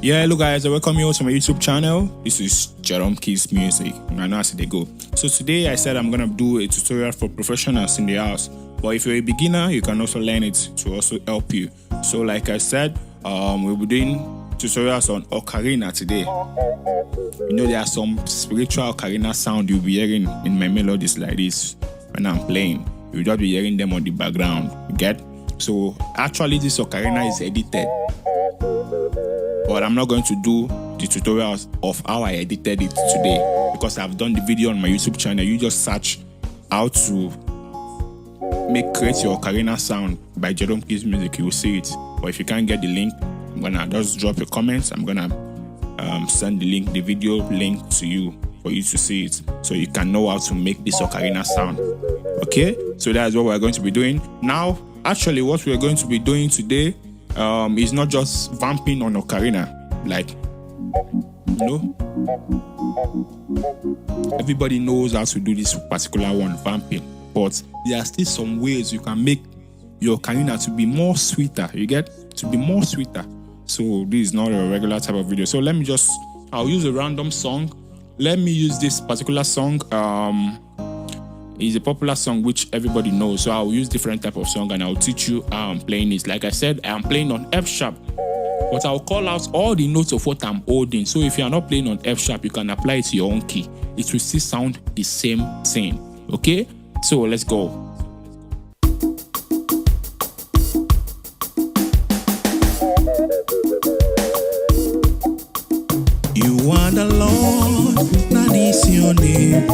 Yeah, hello guys, I welcome you to my YouTube channel. This is Jeromekeys Music. I know as they go. So today I said I'm gonna do a tutorial for professionals in the house. But if you're a beginner, you can also learn it to also help you. So like I said, we'll be doing tutorials on Ocarina today. You know, there are some spiritual Ocarina sound you'll be hearing in my melodies like this when I'm playing. You'll just be hearing them on the background. You get? So actually this Ocarina is edited. But I'm not going to do the tutorials of how I edited it today because I've done the video on my YouTube channel. You just search how to create your Ocarina sound by Jeromekeys Music. You will see it. But if you can't get the link, I'm gonna just drop a comment. I'm gonna send the link, the video link to you for you to see it, so you can know how to make this Ocarina sound. Okay, so that's what we're going to be doing now. Actually, what we're going to be doing today is not just vamping on Ocarina. Like, you know, everybody knows how to do this particular one, vamping. But there are still some ways you can make your Ocarina to be more sweeter. You get? To be more sweeter. So this is not a regular type of video. So I'll use a random song. Let me use this particular song. It's a popular song which everybody knows. So I'll use different type of song and I'll teach you how I'm playing it. Like I said, I'm playing on F sharp. But I'll call out all the notes of what I'm holding. So if you're not playing on F sharp, you can apply it to your own key. It will still sound the same thing. Okay? So let's go. You are the Lord, that is your name.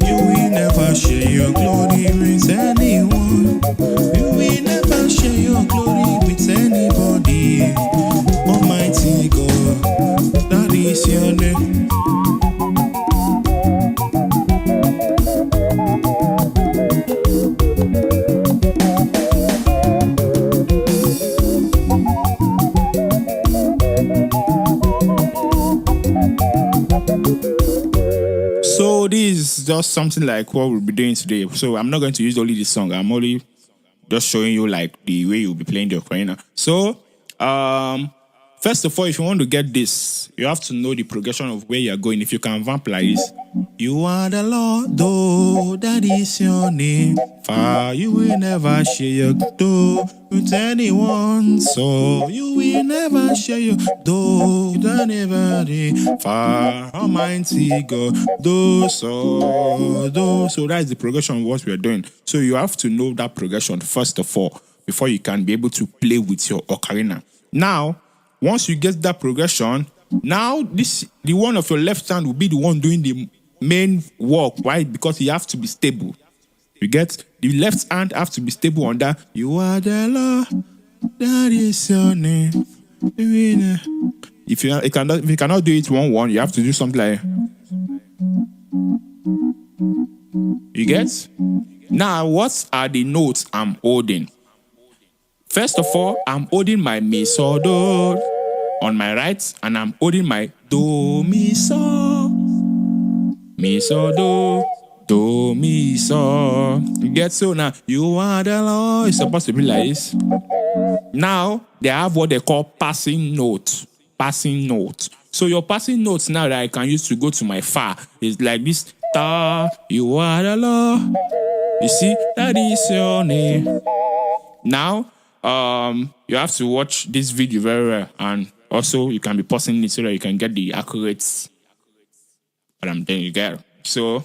You will never share your glory with anyone. You will never share your glory with anybody. Almighty God, that is your name. So this is just something like what we'll be doing today. So I'm not going to use only this song. I'm only just showing you like the way you'll be playing the Ocarina. So first of all, if you want to get this, you have to know the progression of where you're going. If you can vamp like this. You are the Lord, though, that is your name. For you will never share your door with anyone. So you will never share your door with anybody. For Almighty God, do so, do. So that is the progression of what we are doing. So you have to know that progression first of all before you can be able to play with your Ocarina. Now, once you get that progression, now the one of your left hand will be the one doing the main work. Why? Because you have to be stable. You get? The left hand have to be stable on that. You are the Lord, that is your name. If you cannot do it 1-1, you have to do something like. You get? Now, what are the notes I'm holding? First of all, I'm holding my mi so do on my right, and I'm holding my do mi so. Mi so do mi so. You get? So now you are the Lord. It's supposed to be like this. Now they have what they call passing note. Passing note. So your passing notes now that I can use to go to my fa is like this. Ta, you are the Lord. You see, that is your name. Now, you have to watch this video very well, and also you can be pausing it so that you can get the accurate. But then you get. So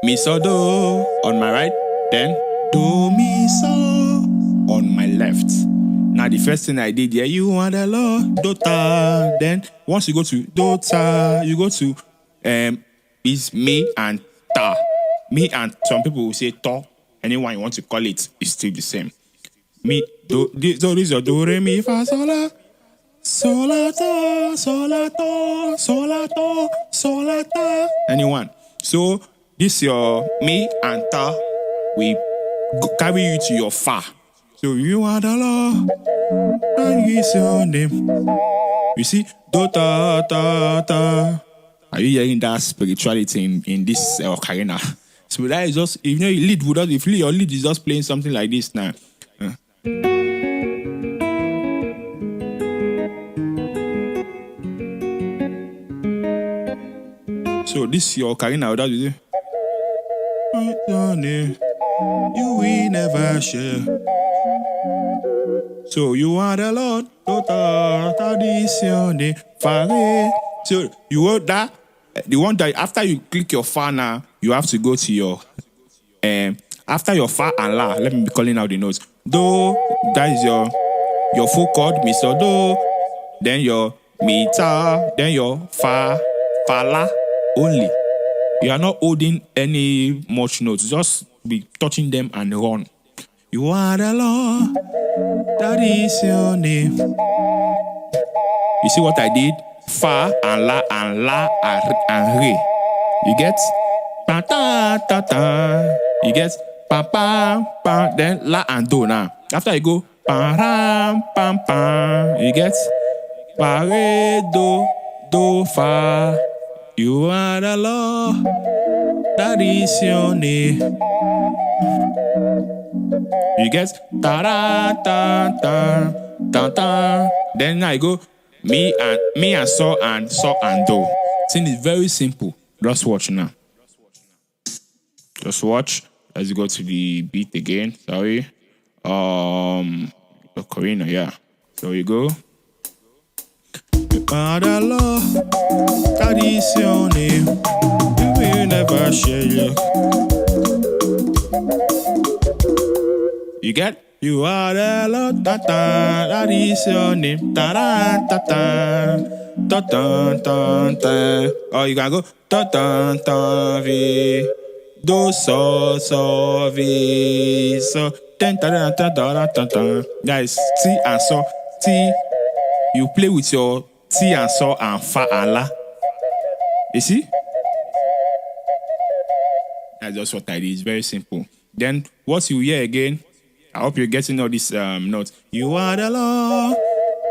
mi so do on my right, then do mi so on my left. Now the first thing I did here, you are the Lord, do ta. Then once you go to do ta, you go to is me and ta. Me and some people will say to. Anyone you want to call it is still the same. Me do this is your do re mi fa sol la. Sol la ta, sol la ta, sol la ta, sol la ta. Anyone. So this your me and ta. We carry you to your fa. So you are the Lord, and is your name. You see, do ta ta ta. Are you hearing that spirituality in this Ocarina? So that is just, if you know your lead without, if your lead is just playing something like this now. So this your Ocarina, that is it. You will never share. So you are the Lord, tradition, fare. So you want that, the one that after you click your fa now, you have to go to your after your fa and la. Let me be calling out the notes. Do, that is your full chord, mi so do, then your mi ta, then your fa la only. You are not holding any much notes, just be touching them and run. You are the Lord, that is your name. You see what I did? Fa and la and re. You get? Pa ta ta ta. You get? Pa pa pa. Then la and do now. After you go pa ram pam pam. You get? Pa re do fa. You are the Lord, that is your name. You get? Ta ra ta ta ta ta. Then now you go me and so and do. Thing is very simple. Just watch now. Just watch. Let's go to the beat again. Sorry. Ocarina, yeah. So you go. Father Lord, that is your name. You will never share your. You get? You are the Lord, that is your name. Ta ta ta ta ta ta ta. Oh, you can go ta ta ta vi do so vi so ten ta ta ta ta ta ta. Guys, T and so T. You play with your T and so and fa and la. You see? That's just what I did. It's very simple. Then what you hear again? I hope you're getting all these notes. You are the Lord,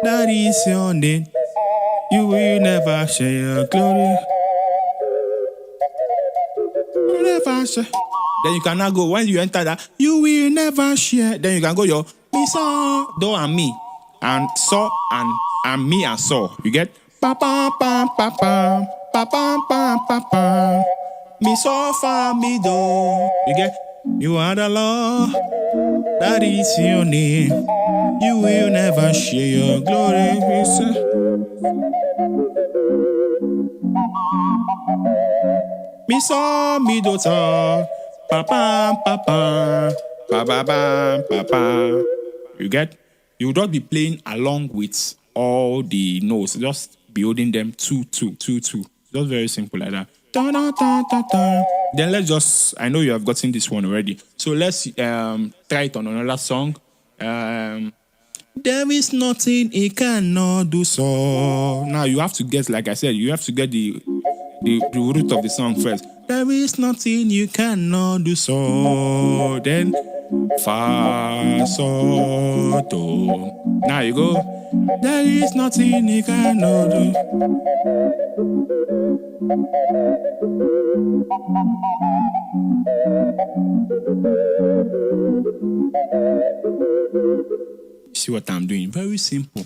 that is your name. You will never share your glory. You never share. Then you can now go, when you enter that, you will never share. Then you can go your me so, do and me. And so and me and so. You get? Pa pa pa pa pa pa pa pa pa pa. Me so fa me do. You get? You are the Lord, that is your name. You will never share your glory. Me so me do so. Pa pa pa pa pa pa pa pa pa. You get? You will not be playing along with all the notes. Just be holding them two. Just very simple like that. Da, da, da, da, da. Then let's just, I know you have gotten this one already. So let's try it on another song. There is nothing he cannot do so. Now you have to get, like I said, you have to get the root of the song first. There is nothing you cannot do so. Then fa so do. Now you go. There is nothing he cannot do. See what I'm doing? Very simple.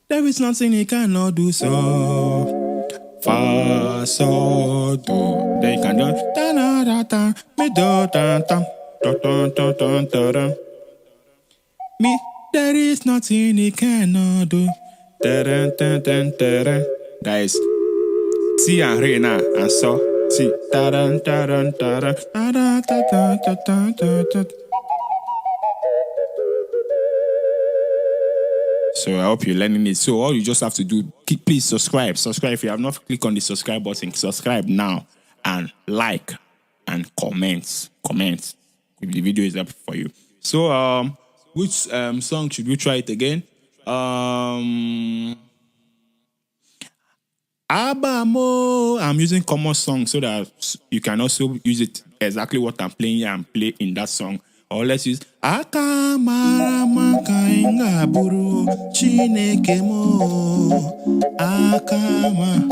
There is nothing he cannot do so. Fa so do. Then you can do da da da da me do da da da da da da da da. Me, there is nothing he cannot do. Da da da da da da. Guys, T and re now and so T. Da da da da da da da da da da da da. So I hope you're learning it. So all you just have to do, please subscribe. Subscribe if you have not clicked on the subscribe button. Subscribe now and like and comment. Comment if the video is up for you. So which song should we try it again? Abamo. I'm using common song so that you can also use it exactly what I'm playing and play in that song. Or let's use Akamara makainga buru chineke mo akama.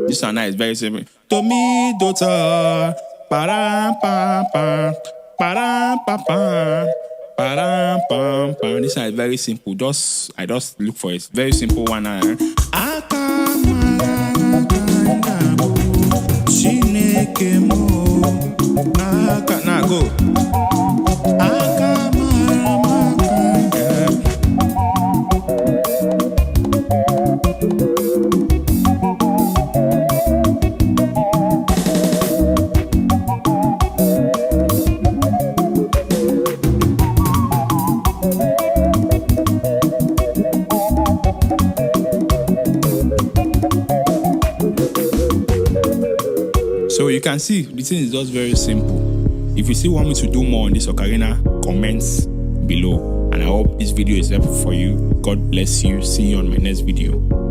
This one now is very simple. Tomi dota para pa pa para pa pa Ba-dam, pam, pam. This one is very simple. I just look for it. Very simple one. Now go. So you can see the thing is just very simple. If you still want me to do more on this ocarina, comments below. And I hope this video is helpful for you. God bless you. See you on my next video.